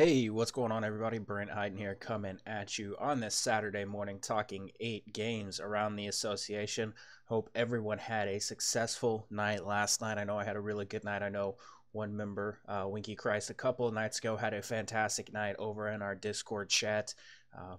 Hey, what's going on, everybody? Brent Hyden here, coming at you on this Saturday morning, talking 8 games around the association. Hope everyone had a successful night last night. I know I had a really good night. I know one member, Winky Christ, a couple of nights ago had a fantastic night over in our Discord chat.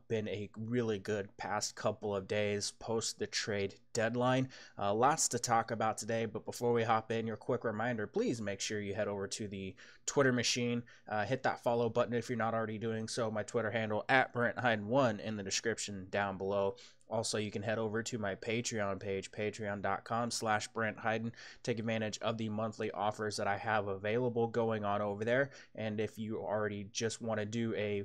Been a really good past couple of days post the trade deadline. Lots to talk about today, but before we hop in, your quick reminder, please make sure you head over to the Twitter machine. Hit that follow button if you're not already doing so. My Twitter handle at BrentHyden1 in the description down below. Also, you can head over to my Patreon page, patreon.com/BrentHyden. Take advantage of the monthly offers that I have available going on over there. And if you already just want to do a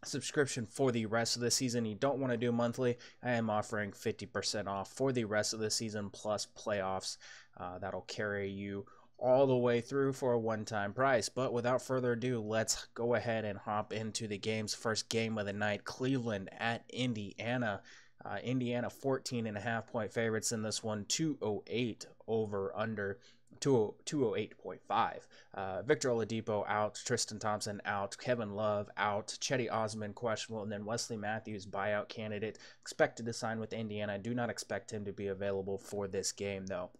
subscription for the rest of the season, you don't want to do monthly, I am offering 50% off for the rest of the season plus playoffs. That'll carry you all the way through for a one-time price. But without further ado, let's go ahead and hop into the games. First game of the night, Cleveland at Indiana. Indiana 14.5-point favorites in this one, 208 over under 208.5. Victor Oladipo out, Tristan Thompson out, Kevin Love out, Cedi Osman questionable, and then Wesley Matthews buyout candidate expected to sign with Indiana. I do not expect him to be available for this game though.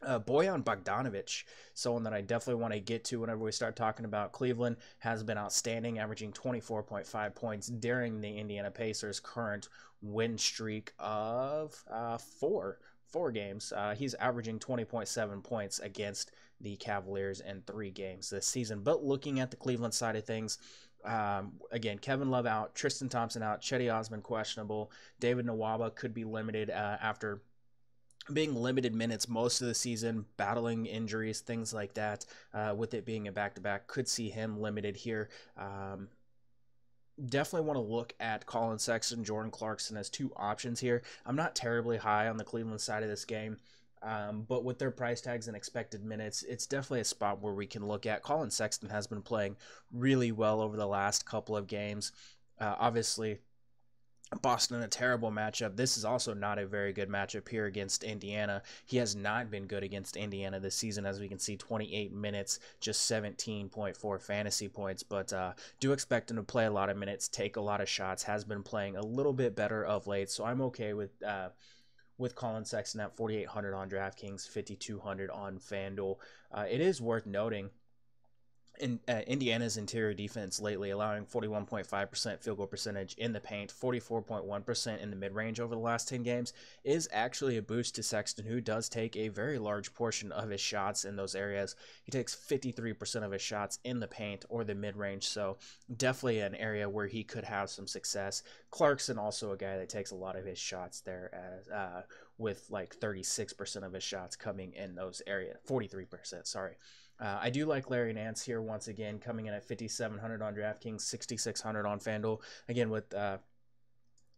Bojan Bogdanovic, someone that I definitely want to get to whenever we start talking about Cleveland, has been outstanding, averaging 24.5 points during the Indiana Pacers' current win streak of four games. He's averaging 20.7 points against the Cavaliers in 3 games this season. But looking at the Cleveland side of things, again, Kevin Love out, Tristan Thompson out, Cedi Osman questionable, David Nwaba could be limited after being limited minutes most of the season, battling injuries, things like that. With it being a back-to-back, could see him limited here. Definitely want to look at COLLIN Sexton, Jordan Clarkson as 2 options here. I'm not terribly high on the Cleveland side of this game, but with their price tags and expected minutes, it's definitely a spot where we can look at. COLLIN Sexton has been playing really well over the last couple of games. Obviously, Boston, a terrible matchup. This is also not a very good matchup here against Indiana. He has not been good against Indiana this season, as we can see, 28 minutes, just 17.4 fantasy points, but do expect him to play a lot of minutes, take a lot of shots, has been playing a little bit better of late, so I'm okay with COLLIN Sexton at 4,800 on DraftKings, 5,200 on FanDuel. It is worth noting Indiana's interior defense lately, allowing 41.5% field goal percentage in the paint, 44.1% in the mid-range over the last 10 games, is actually a boost to Sexton, who does take a very large portion of his shots in those areas. He takes 53% of his shots in the paint or the mid-range, so definitely an area where he could have some success. Clarkson, also a guy that takes a lot of his shots there, as with like 36% of his shots coming in those areas, 43%, sorry. I do like Larry Nance here once again, coming in at 5,700 on DraftKings, 6,600 on FanDuel. Again, with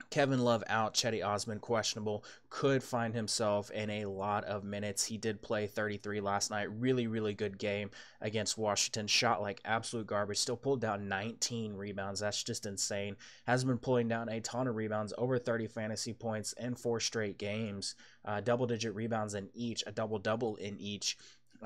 Kevin Love out, Cedi Osman questionable, could find himself in a lot of minutes. He did play 33 last night. Really, really good game against Washington. Shot like absolute garbage. Still pulled down 19 rebounds. That's just insane. Has been pulling down a ton of rebounds, over 30 fantasy points in 4 straight games. Double-digit rebounds in each, a double-double in each.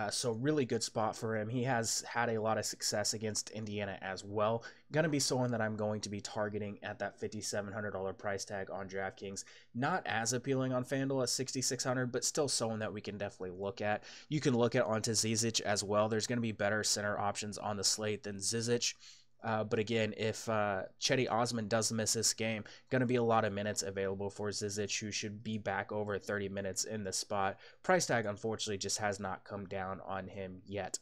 So really good spot for him. He has had a lot of success against Indiana as well. Going to be someone that I'm going to be targeting at that $5,700 price tag on DraftKings. Not as appealing on FanDuel at $6,600, but still someone that we can definitely look at. You can look at Ante Zizic as well. There's going to be better center options on the slate than Zizic. But again, if Cedi Osman does miss this game, going to be a lot of minutes available for Zizic, who should be back over 30 minutes in the spot. Price tag, unfortunately, just has not come down on him yet.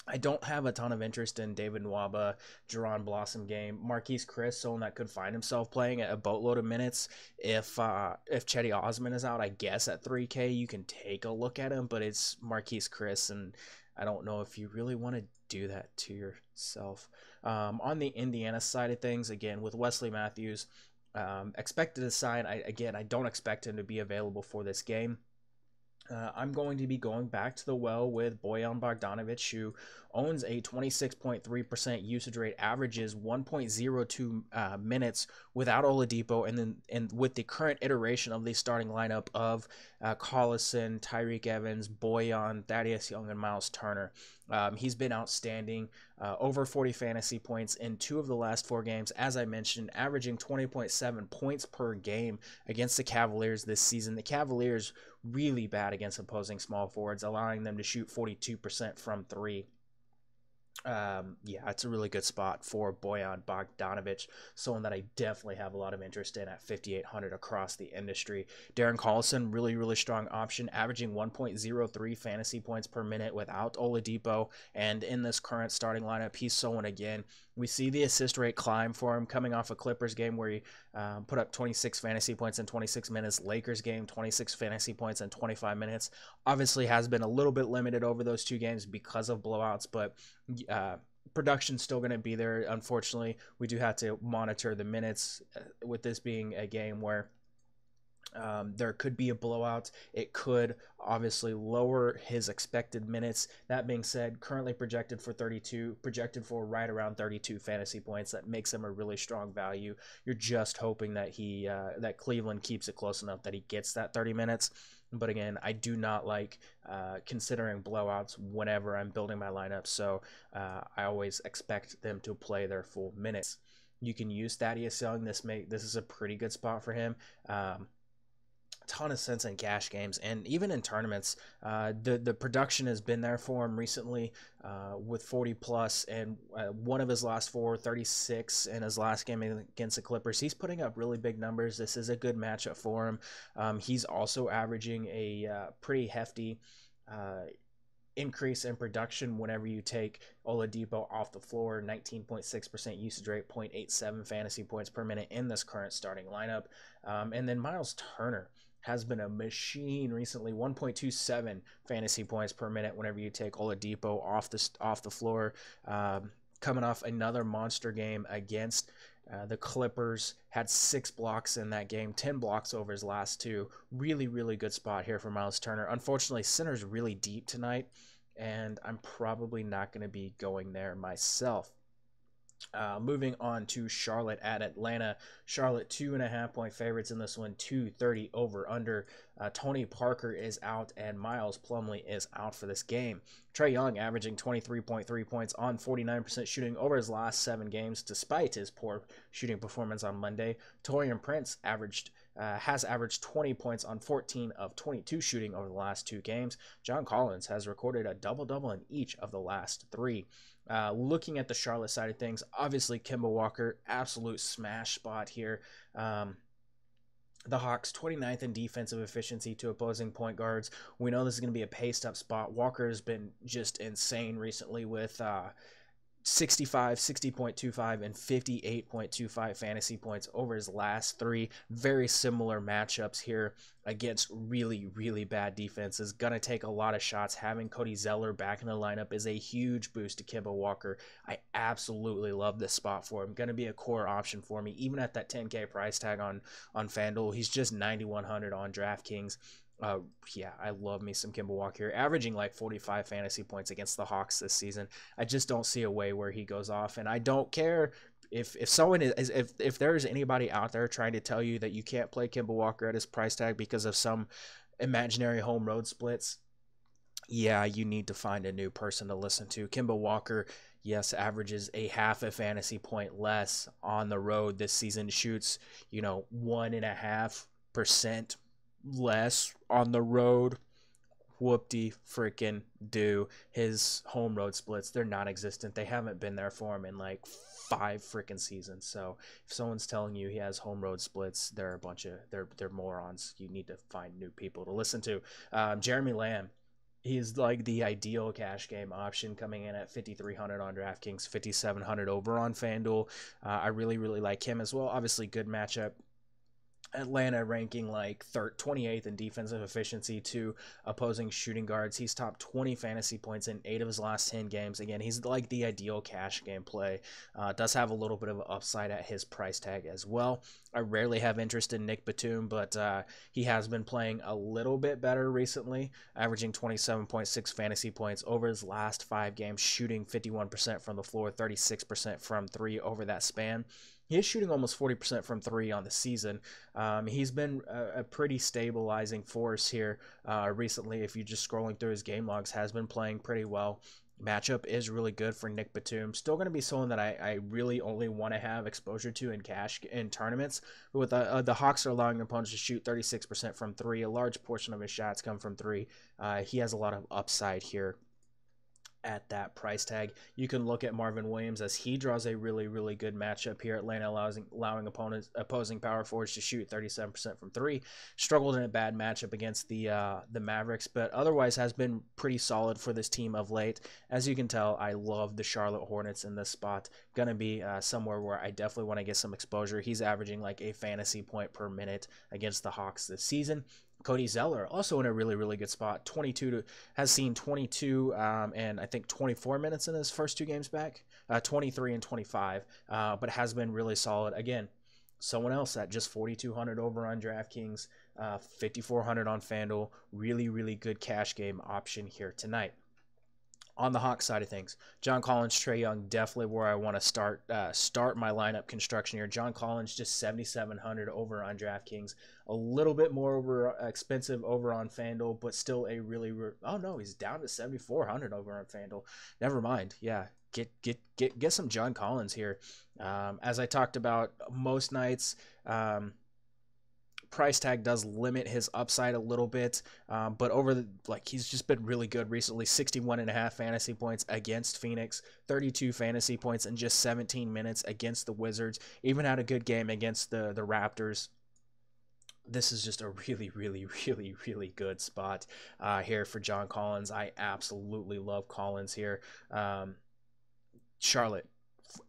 I don't have a ton of interest in David Nwaba, Jerron Blossom game. Marquise Chris, someone that could find himself playing at a boatload of minutes. If Cedi Osman is out, I guess at 3K you can take a look at him, but it's Marquise Chris, and I don't know if you really want to do that to yourself. On the Indiana side of things, again, with Wesley Matthews, expected to sign. I don't expect him to be available for this game. I'm going to be going back to the well with Bojan Bogdanovic, who owns a 26.3% usage rate, averages 1.02 minutes without Oladipo, and with the current iteration of the starting lineup of Collison, Tyreek Evans, Bojan, Thaddeus Young, and Miles Turner. He's been outstanding, over 40 fantasy points in 2 of the last 4 games. As I mentioned, averaging 20.7 points per game against the Cavaliers this season. The Cavaliers really bad against opposing small forwards, allowing them to shoot 42% from 3. Yeah, it's a really good spot for Bojan Bogdanovic, someone that I definitely have a lot of interest in at 5,800 across the industry. Darren Collison, really strong option, averaging 1.03 fantasy points per minute without Oladipo, and in this current starting lineup, he's someone again. We see the assist rate climb for him coming off a Clippers game where he put up 26 fantasy points in 26 minutes. Lakers game, 26 fantasy points in 25 minutes. Obviously has been a little bit limited over those 2 games because of blowouts, but production's still going to be there. Unfortunately, we do have to monitor the minutes with this being a game where there could be a blowout. It could obviously lower his expected minutes. That being said, currently projected for right around 32 fantasy points. That makes him a really strong value. You're just hoping that that Cleveland keeps it close enough that he gets that 30 minutes. But again, I do not like considering blowouts whenever I'm building my lineup, so I always expect them to play their full minutes. You can use Thaddeus Young. This is a pretty good spot for him. Ton of sense in cash games and even in tournaments. The production has been there for him recently, with 40 plus, and one of his last 4, 36 in his last game against the Clippers. He's putting up really big numbers. This is a good matchup for him. He's also averaging a pretty hefty increase in production whenever you take Oladipo off the floor. 19.6% usage rate, 0.87 fantasy points per minute in this current starting lineup. And then Miles Turner has been a machine recently. 1.27 fantasy points per minute whenever you take Oladipo off the floor. Coming off another monster game against the Clippers, had 6 blocks in that game, 10 blocks over his last 2. Really good spot here for Miles Turner. Unfortunately, center's really deep tonight, and I'm probably not going to be going there myself. Moving on to Charlotte at Atlanta. Charlotte 2.5-point favorites in this one, 230 over under. Tony Parker is out and Miles Plumlee is out for this game. Trae Young averaging 23.3 points on 49% shooting over his last 7 games, despite his poor shooting performance on Monday. Taurean Prince has averaged 20 points on 14 of 22 shooting over the last 2 games. John Collins has recorded a double-double in each of the last 3. Looking at the Charlotte side of things, obviously Kemba Walker, absolute smash spot here. The Hawks 29th in defensive efficiency to opposing point guards. We know this is going to be a paced up spot. Walker has been just insane recently with 60.25, and 58.25 fantasy points over his last 3. Very similar matchups here against really bad defenses. Gonna take a lot of shots. Having Cody Zeller back in the lineup is a huge boost to Kemba Walker. I absolutely love this spot for him. Gonna be a core option for me, even at that 10K price tag on FanDuel. He's just 9,100 on DraftKings. Yeah, I love me some Kemba Walker here, averaging like 45 fantasy points against the Hawks this season. I just don't see a way where he goes off, and I don't care if someone is if there is anybody out there trying to tell you that you can't play Kemba Walker at his price tag because of some imaginary home road splits. Yeah, you need to find a new person to listen to. Kemba Walker, yes, averages a half a fantasy point less on the road this season. Shoots 1.5% less on the road. Whoop-de freaking do. His home road splits, they're non-existent. They haven't been there for him in like 5 freaking seasons. So if someone's telling you he has home road splits, they're a bunch of they're morons. You need to find new people to listen to. Jeremy Lamb, he's like the ideal cash game option, coming in at 5,300 on DraftKings, 5,700 over on FanDuel. I really like him as well. Obviously good matchup. Atlanta ranking like 28th in defensive efficiency to opposing shooting guards. He's top 20 fantasy points in 8 of his last 10 games. Again, he's like the ideal cash game play. Does have a little bit of an upside at his price tag as well. I rarely have interest in Nick Batum, but he has been playing a little bit better recently, averaging 27.6 fantasy points over his last 5 games, shooting 51% from the floor, 36% from 3 over that span. He is shooting almost 40% from 3 on the season. He's been a pretty stabilizing force here recently. If you're just scrolling through his game logs, has been playing pretty well. matchup is really good for Nick Batum. Still going to be someone that I really only want to have exposure to in cash in tournaments. But with the Hawks are allowing opponents to shoot 36% from three. A large portion of his shots come from three. He has a lot of upside here at that price tag. You can look at Marvin Williams as he draws a really good matchup here. Atlanta allowing opposing power forwards to shoot 37% from three. Struggled in a bad matchup against the Mavericks, but otherwise has been pretty solid for this team of late. As you can tell, I love the Charlotte Hornets in this spot. Gonna be somewhere where I definitely want to get some exposure. He's averaging like a fantasy point per minute against the Hawks this season. Cody Zeller also in a really good spot. Has seen 22 and I think 24 minutes in his first two games back, 23 and 25, but has been really solid. Again, someone else at just 4,200 over on DraftKings, 5,400 on FanDuel. Really good cash game option here tonight. On the Hawks side of things, John Collins, Trae Young, definitely where I want to start my lineup construction here. John Collins just 7,700 over on DraftKings, a little bit more expensive over on FanDuel, but still a oh no, he's down to 7,400 over on FanDuel. Never mind, yeah, get some John Collins here. As I talked about, most nights. Price tag does limit his upside a little bit, but he's just been really good recently. 61.5 fantasy points against Phoenix, 32 fantasy points in just 17 minutes against the Wizards. Even had a good game against the Raptors. This is just a really good spot here for John Collins. I absolutely love Collins here. Charlotte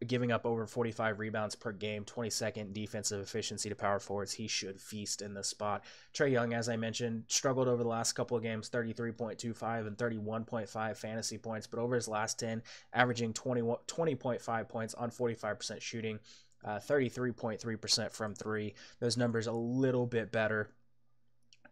giving up over 45 rebounds per game, 22nd defensive efficiency to power forwards. He should feast in this spot. Trae Young, as I mentioned, struggled over the last couple of games, 33.25 and 31.5 fantasy points, but over his last 10, averaging 20.5 points on 45% shooting, 33.3% from three. Those numbers a little bit better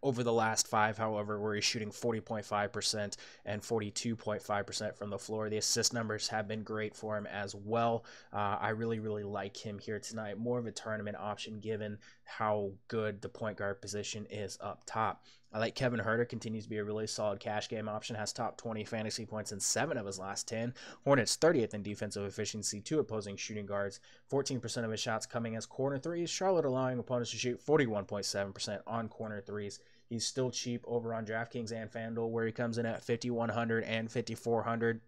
over the last 5, however, where he's shooting 40.5% and 42.5% from the floor. The assist numbers have been great for him as well. I really like him here tonight. More of a tournament option given how good the point guard position is up top. I like Kevin Huerter, continues to be a really solid cash game option, has top 20 fantasy points in 7 of his last 10. Hornets 30th in defensive efficiency to opposing shooting guards, 14% of his shots coming as corner threes. Charlotte allowing opponents to shoot 41.7% on corner threes. He's still cheap over on DraftKings and FanDuel, where he comes in at 5,100 and 5,400.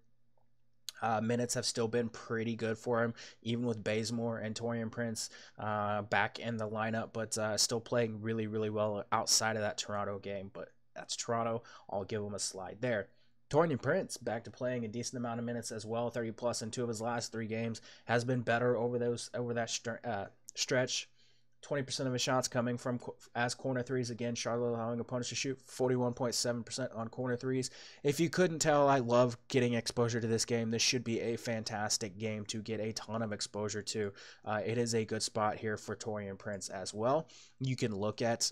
Minutes have still been pretty good for him, even with Bazemore and Taurean Prince back in the lineup, but still playing really well outside of that Toronto game. But that's Toronto. I'll give him a slide there. Taurean Prince back to playing a decent amount of minutes as well, 30 plus in 2 of his last 3 games. Has been better over that stretch. 20% of his shots coming from as corner threes. Again, Charlotte allowing opponents to shoot 41.7% on corner threes. If you couldn't tell, I love getting exposure to this game. This should be a fantastic game to get a ton of exposure to. It is a good spot here for Taurean Prince as well. You can look at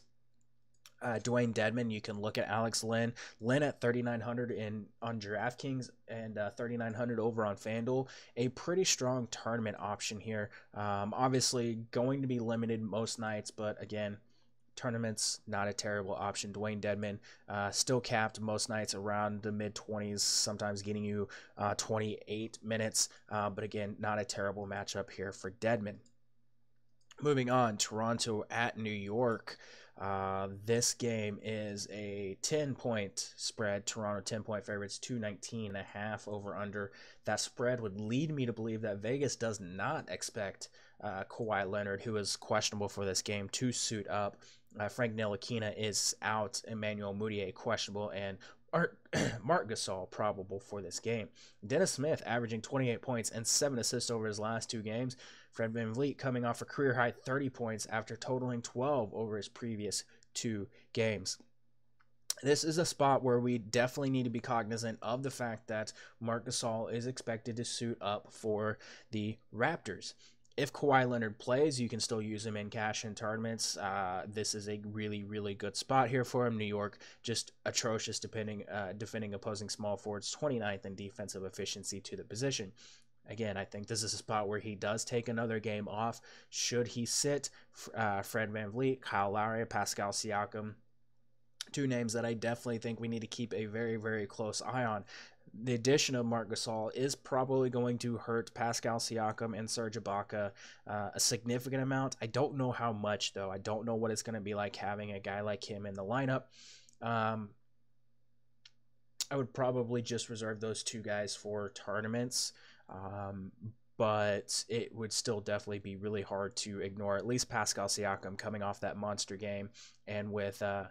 Dwayne Dedmon. You can look at Alex Len. Len at 3,900 on DraftKings and 3,900 over on FanDuel. A pretty strong tournament option here. Obviously going to be limited most nights, but again, tournaments not a terrible option. Dwayne Dedmon still capped most nights around the mid-20s, sometimes getting you 28 minutes, but again, not a terrible matchup here for Dedmon. Moving on, Toronto at New York. This game is a 10-point spread. Toronto 10-point favorites, 219.5 over under. That spread would lead me to believe that Vegas does not expect Kawhi Leonard, who is questionable for this game, to suit up. Frank Ntilikina is out. Emmanuel Mudiay questionable, and Marc Gasol probable for this game. Dennis Smith averaging 28 points and 7 assists over his last 2 games. Fred VanVleet coming off a career-high 30 points after totaling 12 over his previous 2 games. This is a spot where we definitely need to be cognizant of the fact that Marc Gasol is expected to suit up for the Raptors. If Kawhi Leonard plays, you can still use him in cash in tournaments. This is a really good spot here for him. New York just atrocious defending opposing small forwards, 29th in defensive efficiency to the position. Again, I think this is a spot where he does take another game off. Should he sit? Fred VanVleet, Kyle Lowry, Pascal Siakam, 2 names that I definitely think we need to keep a very close eye on. the addition of Marc Gasol is probably going to hurt Pascal Siakam and Serge Ibaka a significant amount. I don't know how much, though. I don't know what it's going to be like having a guy like him in the lineup. I would probably just reserve those two guys for tournaments. But it would still definitely be really hard to ignore at least Pascal Siakam coming off that monster game, and with the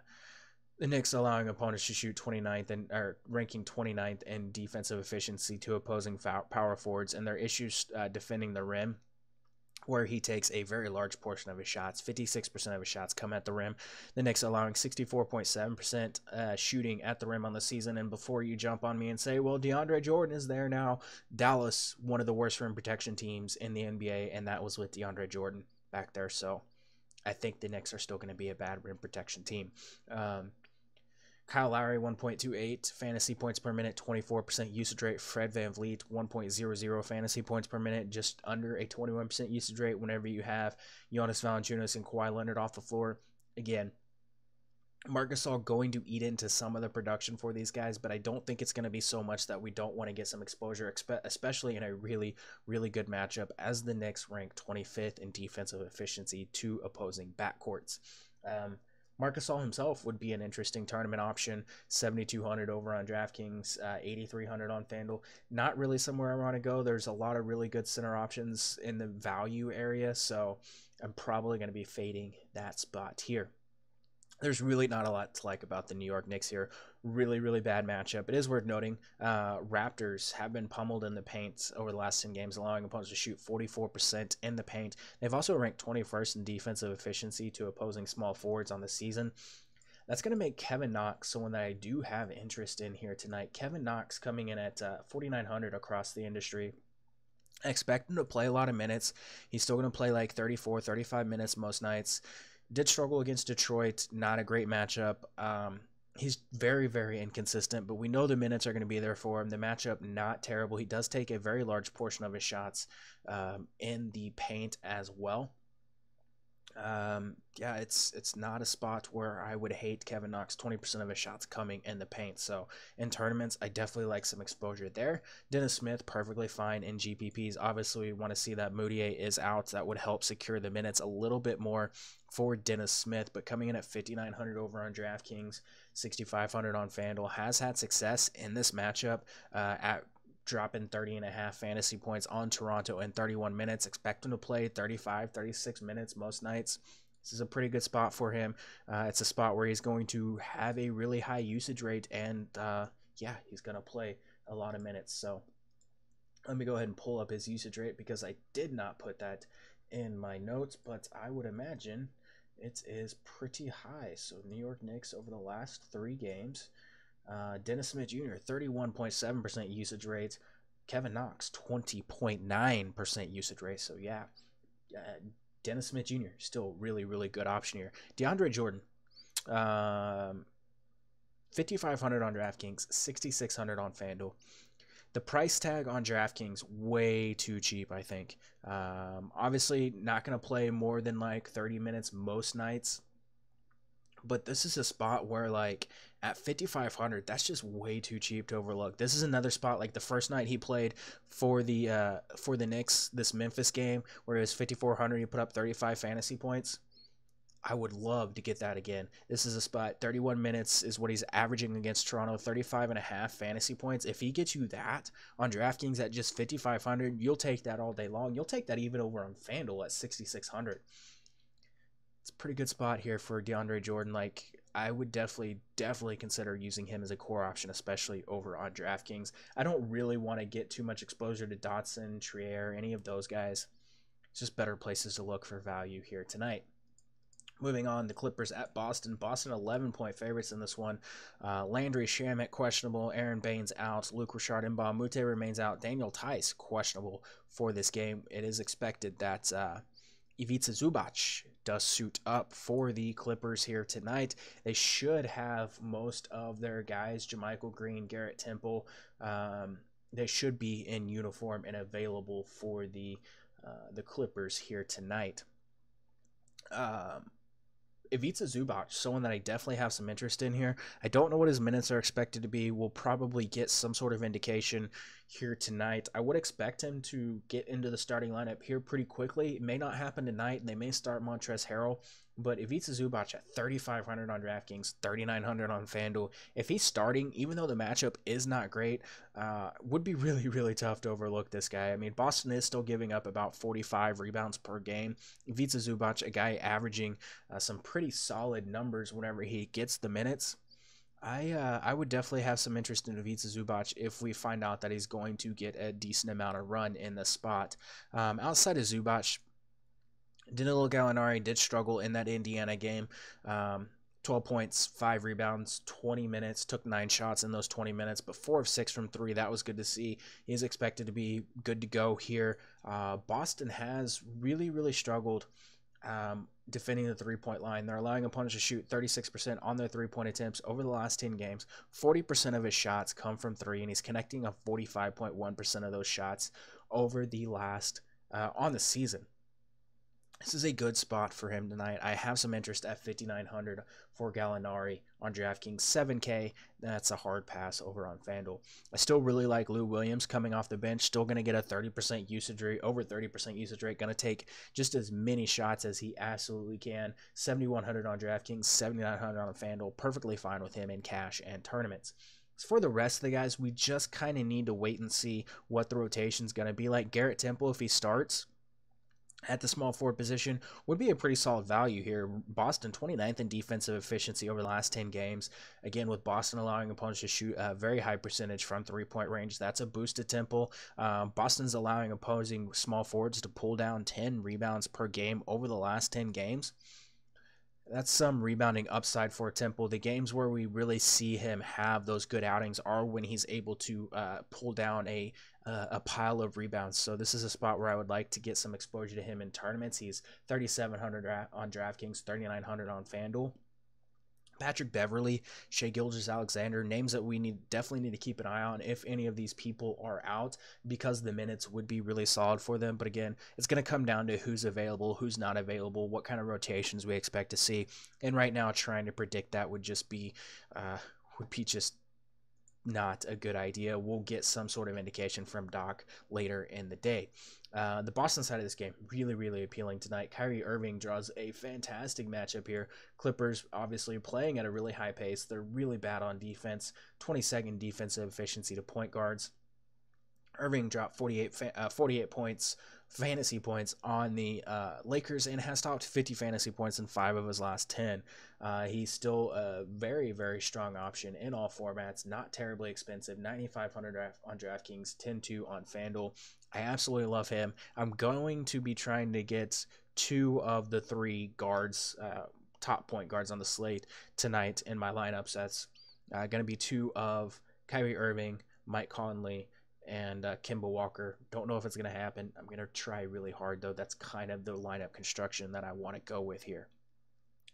Knicks allowing opponents to shoot 29th and or ranking 29th in defensive efficiency to opposing power forwards, and their issues defending the rim, where he takes a very large portion of his shots. 56% of his shots come at the rim. The Knicks allowing 64.7% shooting at the rim on the season. And before you jump on me and say, well, DeAndre Jordan is there now, Dallas, one of the worst rim protection teams in the NBA, and that was with DeAndre Jordan back there. So I think the Knicks are still going to be a bad rim protection team. Kyle Lowry, 1.28 fantasy points per minute, 24% usage rate. Fred VanVleet, 1.00 fantasy points per minute, just under a 21% usage rate whenever you have Jonas Valanciunas and Kawhi Leonard off the floor. Again, Marc Gasol going to eat into some of the production for these guys, but I don't think it's going to be so much that we don't want to get some exposure, especially in a really, really good matchup as the Knicks rank 25th in defensive efficiency to opposing backcourts. Marc Gasol himself would be an interesting tournament option. 7,200 over on DraftKings, 8,300 on FanDuel. Not really somewhere I want to go. There's a lot of really good center options in the value area, so I'm probably going to be fading that spot here. There's really not a lot to like about the New York Knicks here. Really, really bad matchup. It is worth noting, Raptors have been pummeled in the paint over the last 10 games, allowing opponents to shoot 44% in the paint. They've also ranked 21st in defensive efficiency to opposing small forwards on the season. That's going to make Kevin Knox someone that I do have interest in here tonight. Kevin Knox coming in at 4,900 across the industry. I expect him to play a lot of minutes. He's still going to play like 34, 35 minutes most nights. Did struggle against Detroit, not a great matchup. He's very, very inconsistent, but we know the minutes are going to be there for him. The matchup, not terrible. He does take a very large portion of his shots in the paint as well. Yeah, it's not a spot where I would hate Kevin Knox. 20% of his shots coming in the paint. So in tournaments, I definitely like some exposure there. Dennis Smith, perfectly fine in GPPs. Obviously, we want to see that Moutier is out. That would help secure the minutes a little bit more for Dennis Smith, but coming in at 5,900 over on DraftKings, 6,500 on FanDuel, has had success in this matchup at dropping 30.5 fantasy points on Toronto in 31 minutes. Expect him to play 35, 36 minutes most nights. This is a pretty good spot for him. It's a spot where he's going to have a really high usage rate, and yeah, he's going to play a lot of minutes. So let me go ahead and pull up his usage rate because I did not put that in my notes, but I would imagine it is pretty high. So New York Knicks over the last 3 games, Dennis Smith Jr., 31.7% usage rate. Kevin Knox, 20.9% usage rate. So yeah, Dennis Smith Jr., still really, really good option here. DeAndre Jordan, 5,500 on DraftKings, 6,600 on FanDuel. The price tag on DraftKings, way too cheap, I think. Obviously, not going to play more than like 30 minutes most nights. But this is a spot where, like, at 5,500, that's just way too cheap to overlook. This is another spot, like the first night he played for the Knicks, this Memphis game, where it was 5,400, he put up 35 fantasy points. I would love to get that again. This is a spot, 31 minutes is what he's averaging against Toronto, 35.5 fantasy points. If he gets you that on DraftKings at just 5,500, you'll take that all day long. You'll take that even over on FanDuel at 6,600. It's a pretty good spot here for DeAndre Jordan. Like, I would definitely consider using him as a core option, especially over on DraftKings. I don't really want to get too much exposure to Dotson, Trier, any of those guys. It's just better places to look for value here tonight. Moving on, the Clippers at Boston. Boston 11-point favorites in this one. Landry Shamet questionable. Aaron Baines out. Luke Richard Mbah Moute remains out. Daniel Tice questionable for this game. It is expected that Ivica Zubac does suit up for the Clippers here tonight. They should have most of their guys, JaMychal Green, Garrett Temple. They should be in uniform and available for the Clippers here tonight. Ivica Zubac, someone that I definitely have some interest in here. I don't know what his minutes are expected to be. We'll probably get some sort of indication here tonight. I would expect him to get into the starting lineup here pretty quickly. It may not happen tonight, and they may start Montrezl Harrell. But Ivica Zubac at 3,500 on DraftKings, 3,900 on FanDuel. If he's starting, even though the matchup is not great, would be really, really tough to overlook this guy. I mean, Boston is still giving up about 45 rebounds per game. Ivica Zubac, a guy averaging some pretty solid numbers whenever he gets the minutes. I would definitely have some interest in Ivica Zubac if we find out that he's going to get a decent amount of run in the spot. Outside of Zubac, Danilo Gallinari did struggle in that Indiana game. 12 points, 5 rebounds, 20 minutes, took 9 shots in those 20 minutes, but 4 of 6 from 3. That was good to see. He's expected to be good to go here. Boston has really, really struggled defending the three-point line. They're allowing opponents to shoot 36% on their three-point attempts over the last 10 games. 40% of his shots come from 3, and he's connecting on 45.1% of those shots over the last on the season. This is a good spot for him tonight. I have some interest at 5,900 for Gallinari on DraftKings. 7K, that's a hard pass over on FanDuel. I still really like Lou Williams coming off the bench. Still going to get a 30% usage rate, over 30% usage rate. Going to take just as many shots as he absolutely can. 7,100 on DraftKings, 7,900 on FanDuel. Perfectly fine with him in cash and tournaments. For the rest of the guys, we just kind of need to wait and see what the rotation is going to be like. Garrett Temple, if he starts at the small forward position, would be a pretty solid value here. Boston 29th in defensive efficiency over the last 10 games. Again, with Boston allowing opponents to shoot a very high percentage from three-point range, that's a boost to Temple. Boston's allowing opposing small forwards to pull down 10 rebounds per game over the last 10 games. That's some rebounding upside for Temple. The games where we really see him have those good outings are when he's able to pull down a pile of rebounds. So this is a spot where I would like to get some exposure to him in tournaments. He's 3,700 on DraftKings, 3,900 on FanDuel. Patrick Beverley, Shai Gilgeous-Alexander, names that we definitely need to keep an eye on if any of these people are out, because the minutes would be really solid for them. But again, it's going to come down to who's available, who's not available, what kind of rotations we expect to see. And right now, trying to predict that would be just not a good idea. We'll get some sort of indication from Doc later in the day. The Boston side of this game, really, really appealing tonight. Kyrie Irving draws a fantastic matchup here. Clippers obviously playing at a really high pace. They're really bad on defense. 22nd defensive efficiency to point guards. Irving dropped 48 points, fantasy points on the Lakers, and has topped 50 fantasy points in 5 of his last 10. He's still a very, very strong option in all formats. Not terribly expensive. 9,500 on DraftKings, 10-2 on FanDuel. I absolutely love him. I'm going to be trying to get 2 of the 3 guards, top point guards on the slate tonight in my lineups. That's going to be 2 of Kyrie Irving, Mike Conley, and Kemba Walker. Don't know if it's going to happen. I'm going to try really hard, though. That's kind of the lineup construction that I want to go with here.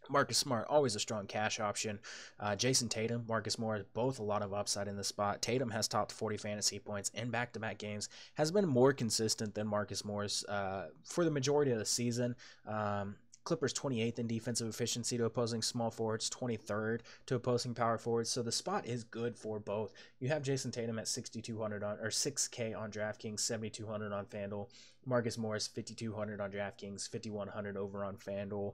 Marcus Smart, always a strong cash option. Jason Tatum, Marcus Morris, both a lot of upside in this spot. Tatum has topped 40 fantasy points in back-to-back games, has been more consistent than Marcus Morris for the majority of the season. Clippers 28th in defensive efficiency to opposing small forwards, 23rd to opposing power forwards. So the spot is good for both. You have Jason Tatum at 6,200 on, or 6K on DraftKings, 7,200 on FanDuel. Marcus Morris 5,200 on DraftKings, 5,100 over on FanDuel.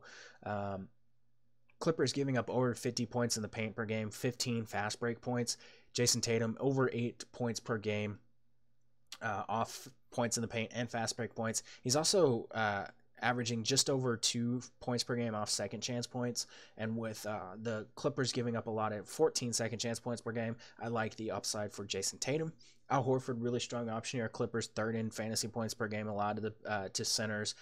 Clippers giving up over 50 points in the paint per game, 15 fast break points. Jason Tatum over 8 points per game off points in the paint and fast break points. He's also averaging just over 2 points per game off second chance points. And with the Clippers giving up a lot of 14 second chance points per game, I like the upside for Jason Tatum. Al Horford, really strong option here. Clippers 3rd in fantasy points per game allowed to centers.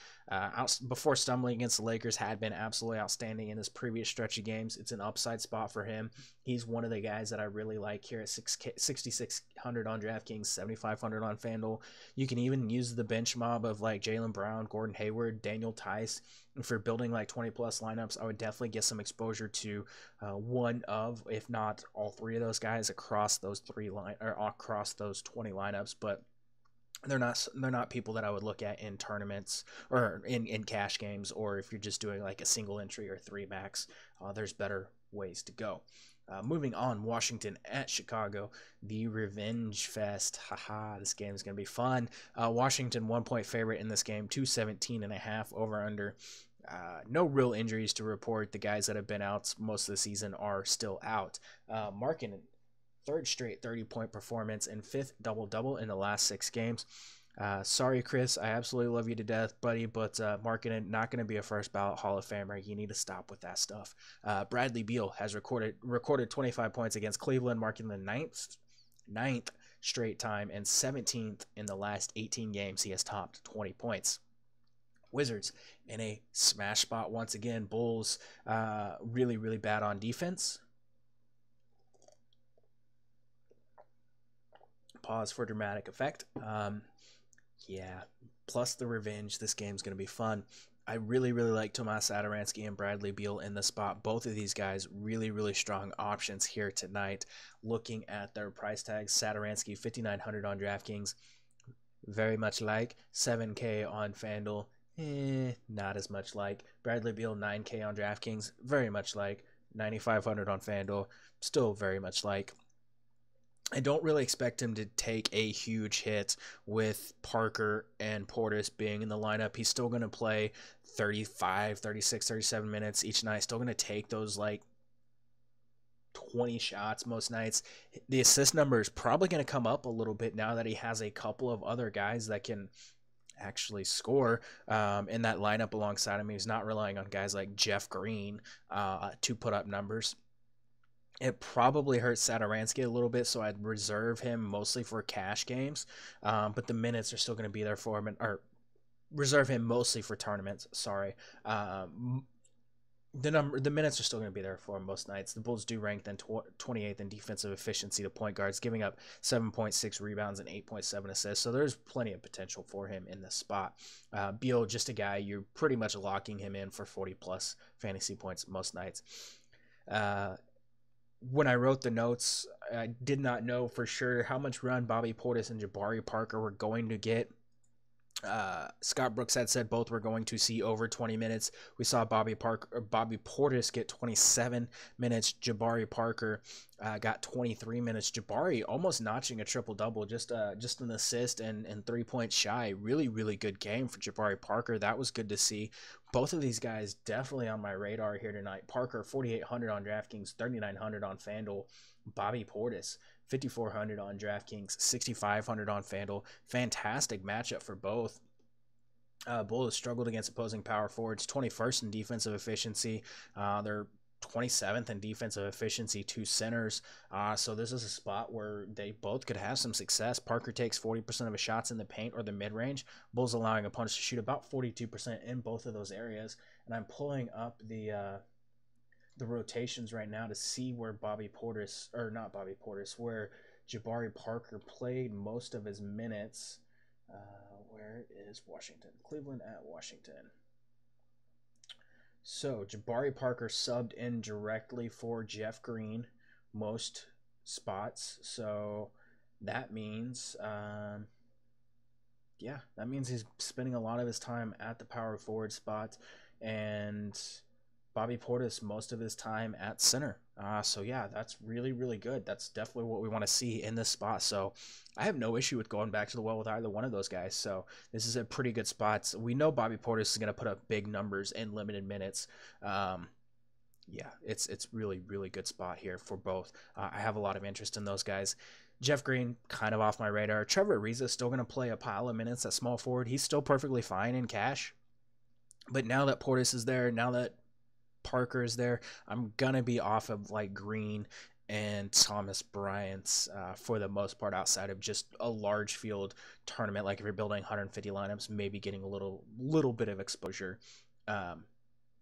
Before stumbling against the Lakers, had been absolutely outstanding in this previous stretch of games. It's an upside spot for him. He's one of the guys that I really like here at 6,600 on DraftKings, 7,500 on FanDuel. You can even use the bench mob of like Jaylen Brown, Gordon Hayward, Daniel Tice. If you're building like 20-plus lineups, I would definitely get some exposure to one of, if not all 3 of those guys across those across those 20 lineups. But They're not people that I would look at in tournaments or in cash games, or if you're just doing like a single entry or three max. There's better ways to go. Moving on, Washington at Chicago, the Revenge Fest. Haha, this game is going to be fun. Washington 1-point favorite in this game, 217.5 over under. No real injuries to report. The guys that have been out most of the season are still out. Markin, third straight 30-point performance and fifth double-double in the last 6 games. Sorry, Chris, I absolutely love you to death, buddy, but Markkanen not going to be a first ballot Hall of Famer. You need to stop with that stuff. Bradley Beal has recorded 25 points against Cleveland, marking the ninth straight time and 17th in the last 18 games he has topped 20 points. Wizards in a smash spot once again. Bulls really, really bad on defense. Pause for dramatic effect. Yeah, plus the revenge. This game's going to be fun. I really, really like Tomas Satoransky and Bradley Beal in the spot. Both of these guys really, really strong options here tonight. Looking at their price tags, Satoransky $5,900 on DraftKings, very much like. $7K on FanDuel, not as much like. Bradley Beal $9K on DraftKings, very much like. $9,500 on FanDuel, still very much like. I don't really expect him to take a huge hit with Parker and Portis being in the lineup. He's still going to play 35, 36, 37 minutes each night. Still going to take those like 20 shots most nights. The assist number is probably going to come up a little bit now that he has a couple of other guys that can actually score in that lineup alongside him. He's not relying on guys like Jeff Green to put up numbers. It probably hurts Satoransky a little bit, so I'd reserve him mostly for cash games. But the minutes are still going to be there for him, or reserve him mostly for tournaments. Sorry. The minutes are still going to be there for him most nights. The Bulls do rank then 28th in defensive efficiency to point guards, giving up 7.6 rebounds and 8.7 assists. So there's plenty of potential for him in this spot. Beal, just a guy you're pretty much locking him in for 40 plus fantasy points most nights. When I wrote the notes, I did not know for sure how much run Bobby Portis and Jabari Parker were going to get. Scott Brooks had said both were going to see over 20 minutes. We saw Bobby Portis get 27 minutes. Jabari Parker got 23 minutes. Jabari almost notching a triple-double, just an assist and 3 points shy. Really, really good game for Jabari Parker. That was good to see. Both of these guys definitely on my radar here tonight. Parker, 4,800 on DraftKings, 3,900 on FanDuel. Bobby Portis, 5,400 on DraftKings, 6,500 on FanDuel. Fantastic matchup for both. Bulls struggled against opposing power forwards, 21st in defensive efficiency. They're 27th in defensive efficiency to centers. So this is a spot where they both could have some success. Parker takes 40% of his shots in the paint or the mid-range. Bulls allowing opponents to shoot about 42% in both of those areas. And I'm pulling up the rotations right now to see where where Jabari Parker played most of his minutes. Where is Washington? Cleveland at Washington. So Jabari Parker subbed in directly for Jeff Green most spots. So that means, that means he's spending a lot of his time at the power forward spot, and Bobby Portis most of his time at center. So yeah, that's really, really good. That's definitely what we want to see in this spot. So I have no issue with going back to the well with either one of those guys. So this is a pretty good spot. We know Bobby Portis is going to put up big numbers in limited minutes. It's really, really good spot here for both. I have a lot of interest in those guys. Jeff Green, kind of off my radar. Trevor Ariza is still going to play a pile of minutes at small forward. He's still perfectly fine in cash. But now that Portis is there, now that Parker is there, I'm gonna be off of like Green and Thomas Bryant's for the most part, outside of just a large field tournament. Like if you're building 150 lineups, maybe getting a little bit of exposure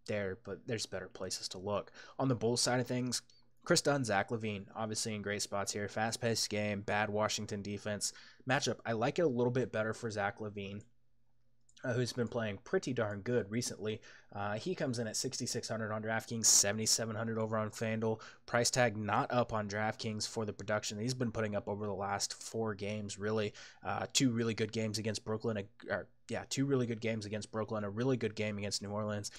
there, but there's better places to look. On the Bulls side of things, Chris Dunn, Zach LaVine, obviously in great spots here. Fast-paced game, bad Washington defense matchup. I like it a little bit better for Zach LaVine. who's been playing pretty darn good recently. He comes in at 6,600 on DraftKings, 7,700 over on FanDuel. Price tag not up on DraftKings for the production he's been putting up over the last 4 games, really. Two really good games against Brooklyn. Two really good games against Brooklyn, a really good game against New Orleans.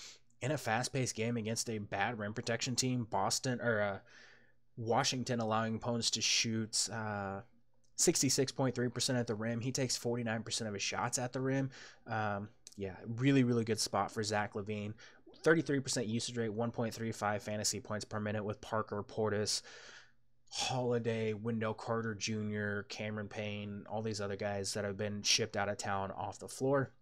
In a fast-paced game against a bad rim protection team, Washington allowing opponents to shoot 66.3% at the rim. He takes 49% of his shots at the rim. Really, really good spot for Zach LaVine. 33% usage rate, 1.35 fantasy points per minute with Parker Portis, Holiday, Wendell Carter Jr., Cameron Payne, all these other guys that have been shipped out of town off the floor.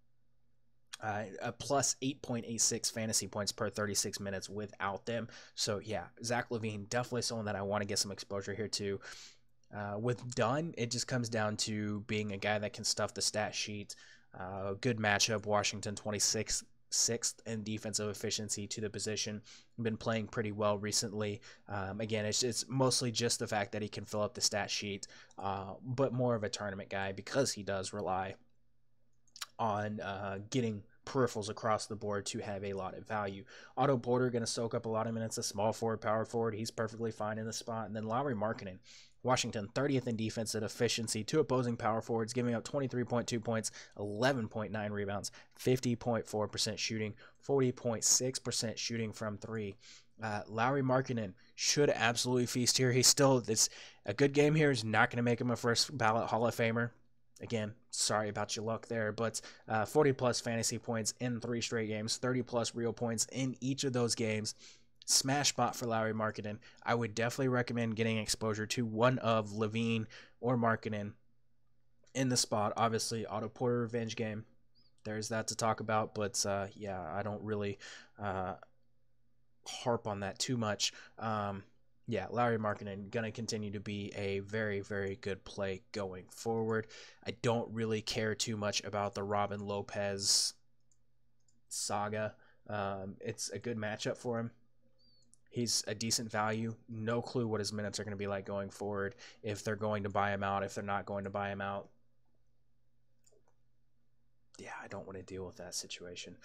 A plus 8.86 fantasy points per 36 minutes without them. So, yeah, Zach LaVine, definitely someone that I want to get some exposure here to. With Dunn, it just comes down to being a guy that can stuff the stat sheet. Good matchup. Washington 26th in defensive efficiency to the position. Been playing pretty well recently. Again, it's mostly just the fact that he can fill up the stat sheet, but more of a tournament guy because he does rely on getting peripherals across the board to have a lot of value. Otto Porter going to soak up a lot of minutes. A small forward, power forward. He's perfectly fine in the spot. And then Lauri Markkanen, Washington 30th in defensive efficiency to opposing power forwards, giving up 23.2 points, 11.9 rebounds, 50.4% shooting, 40.6% shooting from 3. Lauri Markkanen should absolutely feast here. It's a good game here. He's not going to make him a first ballot Hall of Famer. Again, sorry about your luck there, but 40-plus fantasy points in 3 straight games, 30-plus real points in each of those games. Smash spot for Lauri Markkanen. I would definitely recommend getting exposure to one of LaVine or Markkanen in the spot. Obviously, Otto Porter revenge game. There's that to talk about, but I don't really harp on that too much. Lauri Markkanen going to continue to be a very, very good play going forward. I don't really care too much about the Robin Lopez saga. It's a good matchup for him. He's a decent value. No clue what his minutes are going to be like going forward, if they're going to buy him out, if they're not going to buy him out. I don't want to deal with that situation.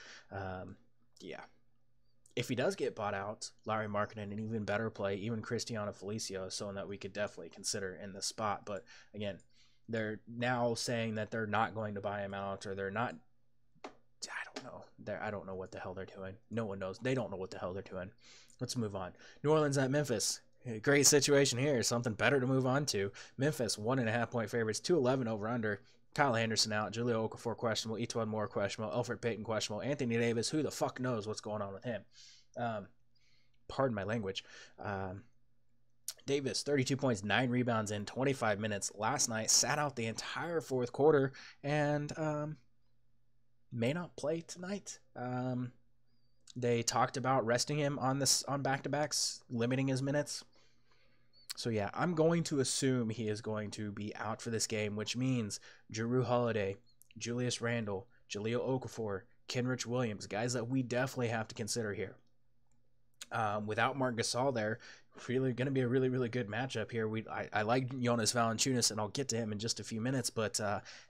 If he does get bought out, Lauri Markkanen, an even better play. Even Cristiano Felicio is someone that we could definitely consider in the spot. But again, they're now saying that they're not going to buy him out, or they're not. I don't know. I don't know what the hell they're doing. No one knows. They don't know what the hell they're doing. Let's move on. New Orleans at Memphis. Great situation here. Something better to move on to. Memphis, 1.5-point favorites, 211 over under. Kyle Anderson out, Julio Okafor questionable, Etuan Moore questionable, Elfrid Payton questionable, Anthony Davis, who the fuck knows what's going on with him. Pardon my language. Davis, 32 points, 9 rebounds in 25 minutes last night, sat out the entire fourth quarter, and may not play tonight. They talked about resting him on back-to-backs, limiting his minutes. So, I'm going to assume he is going to be out for this game, which means Jrue Holiday, Julius Randle, Jahlil Okafor, Kenrich Williams, guys that we definitely have to consider here. Without Marc Gasol there, really going to be a really, really good matchup here. I like Jonas Valanciunas, and I'll get to him in just a few minutes, but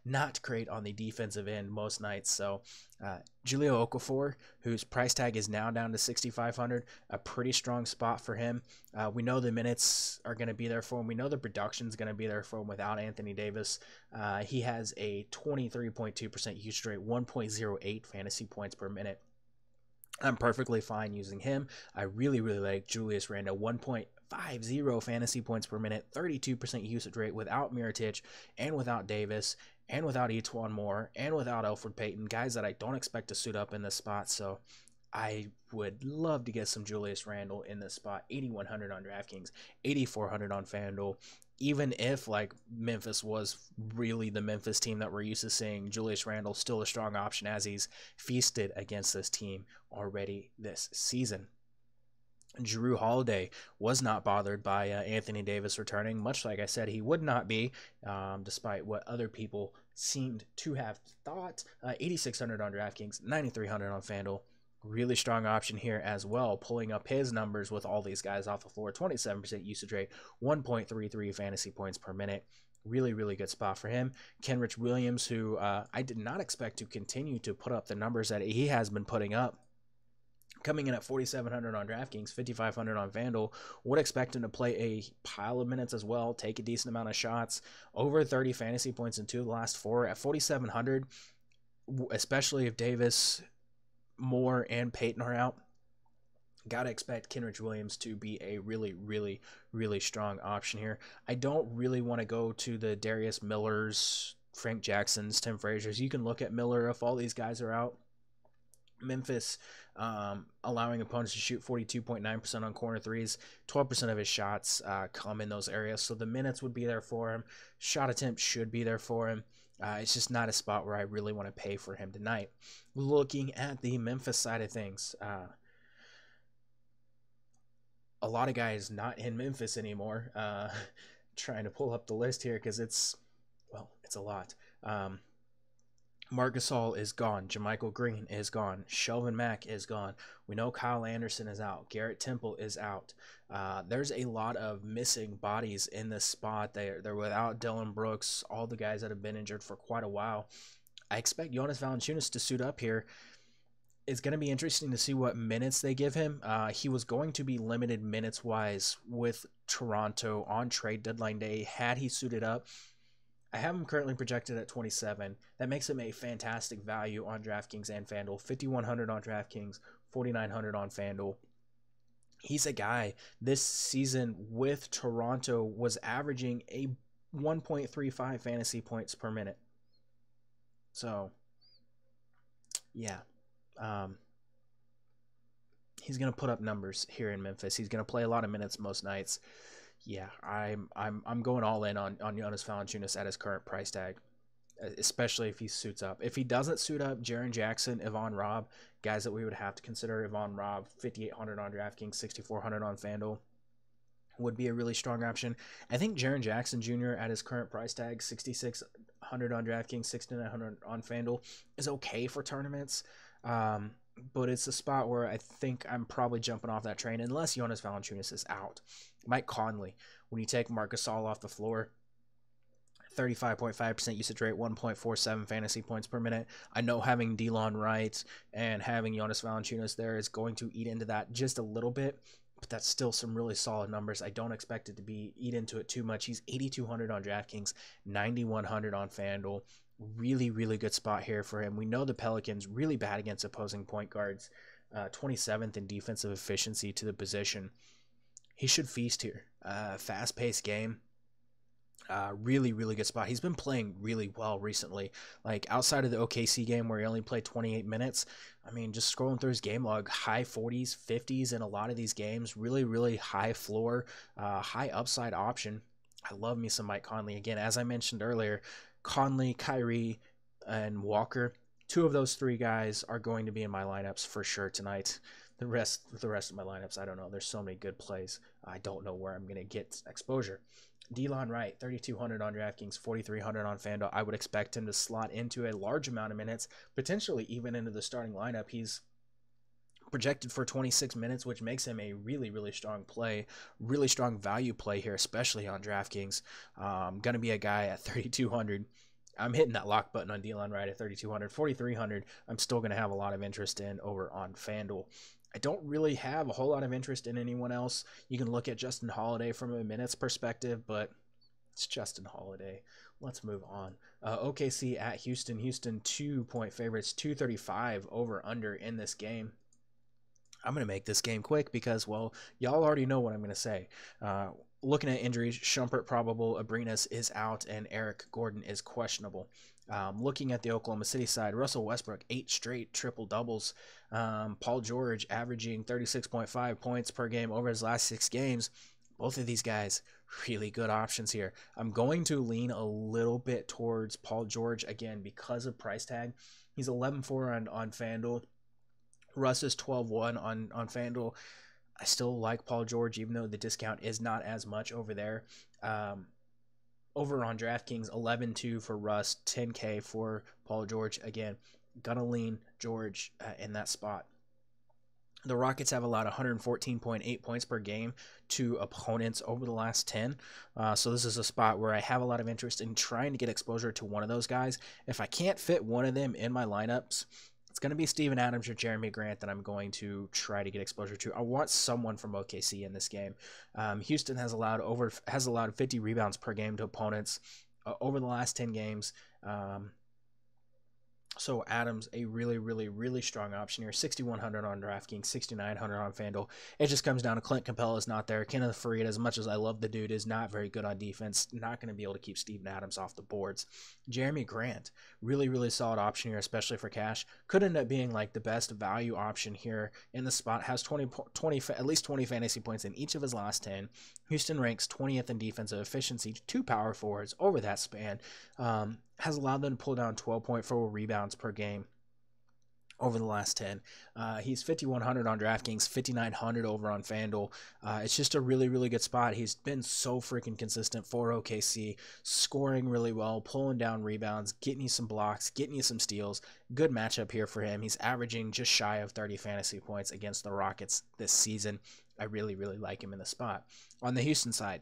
not great on the defensive end most nights. So Jahlil Okafor, whose price tag is now down to 6,500, a pretty strong spot for him. We know the minutes are going to be there for him. We know the production is going to be there for him without Anthony Davis. He has a 23.2% usage rate, 1.08 fantasy points per minute. I'm perfectly fine using him. I really, really like Julius Randle, 1.50 fantasy points per minute, 32% usage rate without Mirotic and without Davis and without Etuan Moore and without Elfrid Payton, guys that I don't expect to suit up in this spot. So I would love to get some Julius Randle in this spot. 8,100 on DraftKings, 8,400 on FanDuel. Even if Memphis was really the Memphis team that we're used to seeing, Julius Randle still a strong option as he's feasted against this team already this season. Jrue Holiday was not bothered by Anthony Davis returning, much like I said he would not be, despite what other people seemed to have thought. 8,600 on DraftKings, 9,300 on FanDuel. Really strong option here as well, pulling up his numbers with all these guys off the floor. 27% usage rate, 1.33 fantasy points per minute, Really, really good spot for him. Kenrich Williams, who I did not expect to continue to put up the numbers that he has been putting up, coming in at 4,700 on DraftKings, 5,500 on FanDuel. Would expect him to play a pile of minutes as well, take a decent amount of shots, over 30 fantasy points in 2 of the last 4 at 4,700, especially if Davis, Moore, and Peyton are out. Got to expect Kenrich Williams to be a really, really, really strong option here. I don't really want to go to the Darius Millers, Frank Jacksons, Tim Frazier's. You can look at Miller if all these guys are out. Memphis allowing opponents to shoot 42.9% on corner threes. 12% of his shots come in those areas, so the minutes would be there for him. Shot attempts should be there for him. It's just not a spot where I really want to pay for him tonight. Looking at the Memphis side of things, a lot of guys not in Memphis anymore. Trying to pull up the list here because it's a lot. Marc Gasol is gone. JaMychal Green is gone. Shelvin Mack is gone. We know Kyle Anderson is out. Garrett Temple is out. There's a lot of missing bodies in this spot. They're without Dylan Brooks, all the guys that have been injured for quite a while. I expect Jonas Valanciunas to suit up here. It's going to be interesting to see what minutes they give him. He was going to be limited minutes-wise with Toronto on trade deadline day had he suited up. I have him currently projected at 27. That makes him a fantastic value on DraftKings and FanDuel. 5,100 on DraftKings, 4,900 on FanDuel. He's a guy this season with Toronto was averaging a 1.35 fantasy points per minute. So, yeah. He's going to put up numbers here in Memphis. He's going to play a lot of minutes most nights. Yeah, I'm going all in on Jonas Valanciunas at his current price tag, especially if he suits up. If he doesn't suit up, Jaren Jackson, Yvonne Robb, guys that we would have to consider. Yvonne Robb, 5,800 on DraftKings, 6,400 on FanDuel, would be a really strong option. I think Jaren Jackson Jr. at his current price tag, 6,600 on DraftKings, 6,900 on FanDuel, is okay for tournaments. But it's a spot where I think I'm probably jumping off that train unless Jonas Valanciunas is out. Mike Conley, when you take Marc Gasol off the floor, 35.5% usage rate, 1.47 fantasy points per minute. I know having Delon Wright and having Jonas Valanciunas there is going to eat into that just a little bit, but that's still some really solid numbers. I don't expect it to eat into it too much. He's 8,200 on DraftKings, 9,100 on FanDuel. Really, really good spot here for him. We know the Pelicans really bad against opposing point guards, 27th in defensive efficiency to the position. He should feast here. Fast-paced game. Really, really good spot. He's been playing really well recently. Like, outside of the OKC game where he only played 28 minutes, I mean, just scrolling through his game log, high 40s, 50s in a lot of these games. Really, really high floor, high upside option. I love me some Mike Conley. Again, as I mentioned earlier, Conley, Kyrie, and Walker, 2 of those 3 guys are going to be in my lineups for sure tonight. The rest of my lineups, I don't know. There's so many good plays. I don't know where I'm going to get exposure. Delon Wright, 3,200 on DraftKings, 4,300 on FanDuel. I would expect him to slot into a large amount of minutes, potentially even into the starting lineup. He's projected for 26 minutes, which makes him a really, really strong play, really strong value play here, especially on DraftKings. Going to be a guy at 3,200. I'm hitting that lock button on Delon Wright at 3,200. 4,300, I'm still going to have a lot of interest in over on FanDuel. I don't really have a whole lot of interest in anyone else. You can look at Justin Holiday from a minutes perspective, but it's Justin Holiday. Let's move on. OKC at Houston. Houston 2-point favorites, 235 over under in this game. I'm going to make this game quick because, well, y'all already know what I'm going to say. Looking at injuries, Shumpert probable, Abrinas is out, and Eric Gordon is questionable. Looking at the Oklahoma City side, Russell Westbrook, 8 straight triple-doubles. Paul George averaging 36.5 points per game over his last 6 games. Both of these guys, really good options here. I'm going to lean a little bit towards Paul George, again, because of price tag. He's 11-4 on FanDuel. Russ is 12-1 on FanDuel. I still like Paul George, even though the discount is not as much over there. Over on DraftKings, 11-2 for Russ, 10K for Paul George. Again, gonna lean George in that spot. The Rockets have allowed 114.8 points per game to opponents over the last 10. So this is a spot where I have a lot of interest in trying to get exposure to one of those guys. If I can't fit one of them in my lineups, it's going to be Steven Adams or Jeremy Grant that I'm going to try to get exposure to. I want someone from OKC in this game. Houston has allowed 50 rebounds per game to opponents over the last 10 games. So Adams, a really, really, really strong option here. 6,100 on DraftKings, 6,900 on FanDuel. It just comes down to Clint Capella is not there. Kenneth Faried, as much as I love the dude, is not very good on defense. Not going to be able to keep Steven Adams off the boards. Jeremy Grant, really, really solid option here, especially for cash. Could end up being like the best value option here in the spot. Has at least 20 fantasy points in each of his last 10. Houston ranks 20th in defensive efficiency. 2 power forwards over that span. Has allowed them to pull down 12.4 rebounds per game over the last 10. He's 5,100 on DraftKings, 5,900 over on FanDuel. It's just a really, really good spot. He's been so freaking consistent for OKC, scoring really well, pulling down rebounds, getting you some blocks, getting you some steals. Good matchup here for him. He's averaging just shy of 30 fantasy points against the Rockets this season. I really, really like him in the spot. On the Houston side,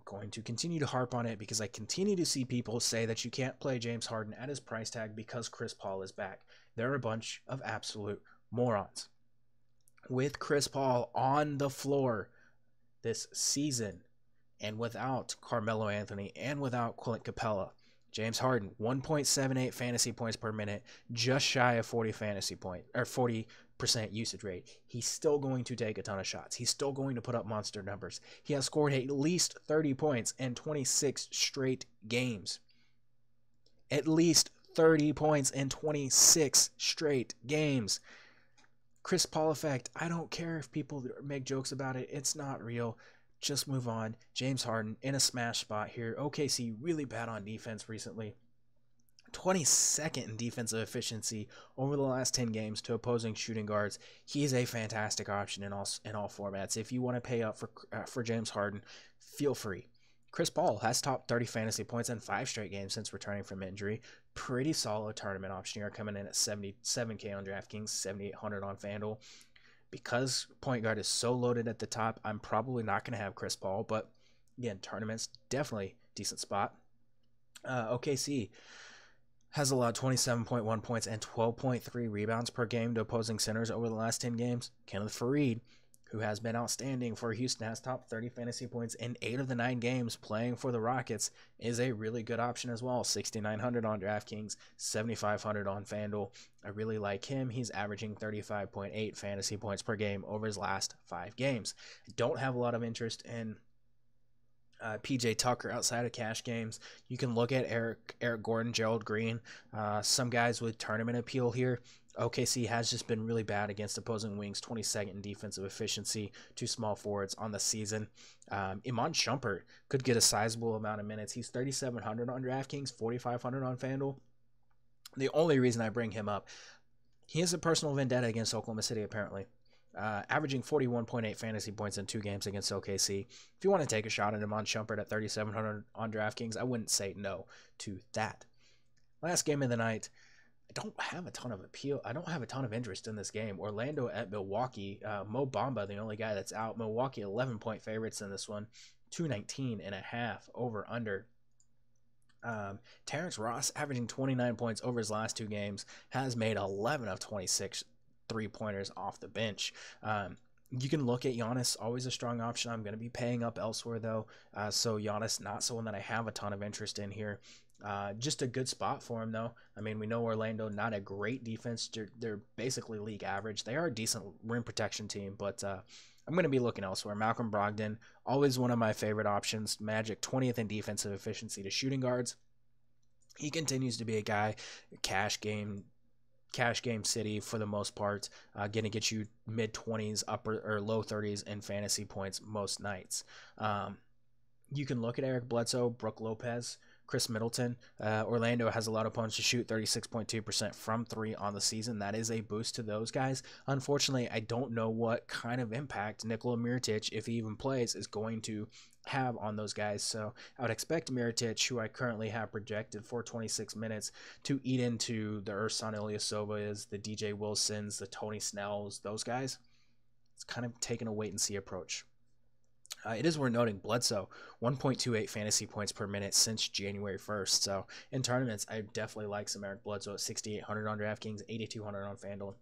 going to continue to harp on it because I continue to see people say that you can't play James Harden at his price tag because Chris Paul is back. They're a bunch of absolute morons. With Chris Paul on the floor this season and without Carmelo Anthony and without Clint Capella, James Harden 1.78 fantasy points per minute, just shy of 40 40% usage rate. He's still going to take a ton of shots. He's still going to put up monster numbers. He has scored at least 30 points in 26 straight games. At least 30 points in 26 straight games. Chris Paul effect. I don't care if people make jokes about it. It's not real. Just move on. James Harden in a smash spot here. OKC really bad on defense recently. 22nd in defensive efficiency over the last 10 games to opposing shooting guards. He's a fantastic option in all formats. If you want to pay up for James Harden, feel free. Chris Paul has topped 30 fantasy points in 5 straight games since returning from injury. Pretty solid tournament option here, coming in at 77K on DraftKings, 7,800 on FanDuel. Because point guard is so loaded at the top, I'm probably not going to have Chris Paul, but again, tournaments, definitely decent spot. OKC has allowed 27.1 points and 12.3 rebounds per game to opposing centers over the last 10 games. Kenneth Faried, who has been outstanding for Houston, has topped 30 fantasy points in 8 of the 9 games playing for the Rockets, is a really good option as well. 6,900 on DraftKings, 7,500 on FanDuel. I really like him. He's averaging 35.8 fantasy points per game over his last 5 games. I don't have a lot of interest in PJ Tucker outside of cash games. You can look at Eric Gordon, Gerald Green, some guys with tournament appeal here. OKC has just been really bad against opposing wings, 22nd in defensive efficiency, 2 small forwards on the season. Iman Shumpert could get a sizable amount of minutes. He's 3,700 on DraftKings, 4,500 on FanDuel. The only reason I bring him up, he has a personal vendetta against Oklahoma City apparently. Averaging 41.8 fantasy points in 2 games against OKC. If you want to take a shot at Iman Shumpert at 3,700 on DraftKings, I wouldn't say no to that. Last game of the night, I don't have a ton of appeal. I don't have a ton of interest in this game. Orlando at Milwaukee. Mo Bamba, the only guy that's out. Milwaukee 11-point favorites in this one. 219.5 over under. Terrence Ross averaging 29 points over his last 2 games. Has made 11 of 26 3-pointers off the bench. You can look at Giannis, always a strong option. I'm going to be paying up elsewhere though. So Giannis, not someone that I have a ton of interest in here. Just a good spot for him though. I mean, we know Orlando, not a great defense. They're basically league average. They are a decent rim protection team, but I'm going to be looking elsewhere. Malcolm Brogdon, always one of my favorite options. Magic 20th in defensive efficiency to shooting guards. He continues to be a guy, cash game city for the most part, going to get you mid-20s, upper or low 30s in fantasy points most nights. You can look at Eric Bledsoe, Brook Lopez, Chris Middleton. Orlando has allowed opponents to shoot 36.2% from 3 on the season. That is a boost to those guys. Unfortunately, I don't know what kind of impact Nikola Mirotic, if he even plays, is going to have on those guys. So I would expect Mirotic, who I currently have projected for 26 minutes, to eat into the Ersan Ilyasovas, the DJ Wilsons, the Tony Snells, those guys. It's kind of taking a wait-and-see approach. It is worth noting Bledsoe, 1.28 fantasy points per minute since January 1st. So in tournaments, I definitely like some Eric Bledsoe at 6,800 on DraftKings, 8,200 on FanDuel.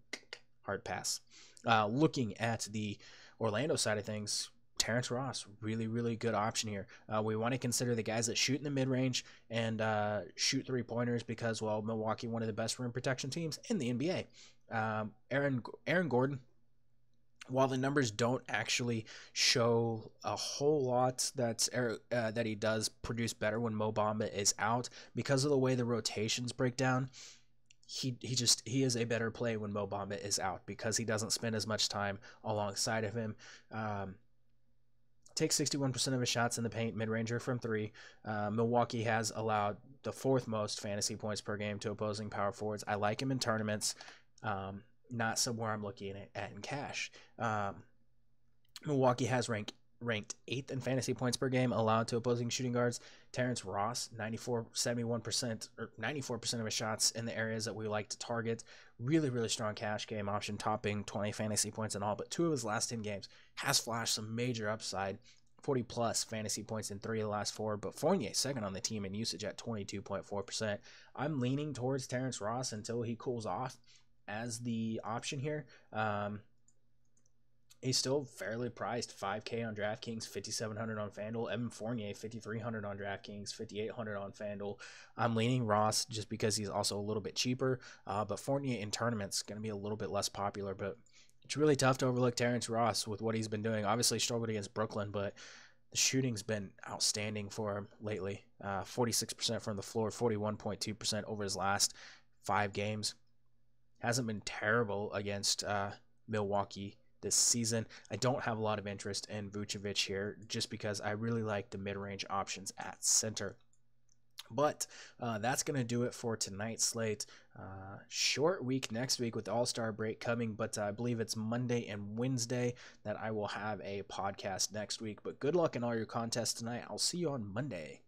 Hard pass. Looking at the Orlando side of things, Terrence Ross, really, really good option here. We want to consider the guys that shoot in the mid-range and shoot three-pointers because, well, Milwaukee, one of the best rim protection teams in the NBA. Aaron Gordon, while the numbers don't actually show a whole lot that he does produce better when Mo Bamba is out, because of the way the rotations break down, he is a better play when Mo Bamba is out because he doesn't spend as much time alongside of him. Takes 61% of his shots in the paint, mid-ranger from 3. Milwaukee has allowed the 4th most fantasy points per game to opposing power forwards. I like him in tournaments. Not somewhere I'm looking at in cash. Milwaukee has ranked 8th in fantasy points per game allowed to opposing shooting guards. Terrence Ross, 71% or 94% of his shots in the areas that we like to target. Really, really strong cash game option, topping 20 fantasy points and all. But 2 of his last 10 games has flashed some major upside. 40-plus fantasy points in 3 of the last 4. But Fournier, second on the team in usage at 22.4%. I'm leaning towards Terrence Ross until he cools off as the option here. He's still fairly priced, $5K on DraftKings, $5,700 on FanDuel. Evan Fournier, $5,300 on DraftKings, $5,800 on FanDuel. I'm leaning Ross just because he's also a little bit cheaper, but Fournier in tournaments going to be a little bit less popular. But it's really tough to overlook Terrence Ross with what he's been doing. Obviously struggled against Brooklyn, but the shooting's been outstanding for him lately. 46% from the floor, 41.2% over his last 5 games. Hasn't been terrible against Milwaukee this season. I don't have a lot of interest in Vucevic here just because I really like the mid-range options at center. But that's going to do it for tonight's slate. Short week next week with the All-Star break coming, but I believe it's Monday and Wednesday that I will have a podcast next week. But good luck in all your contests tonight. I'll see you on Monday.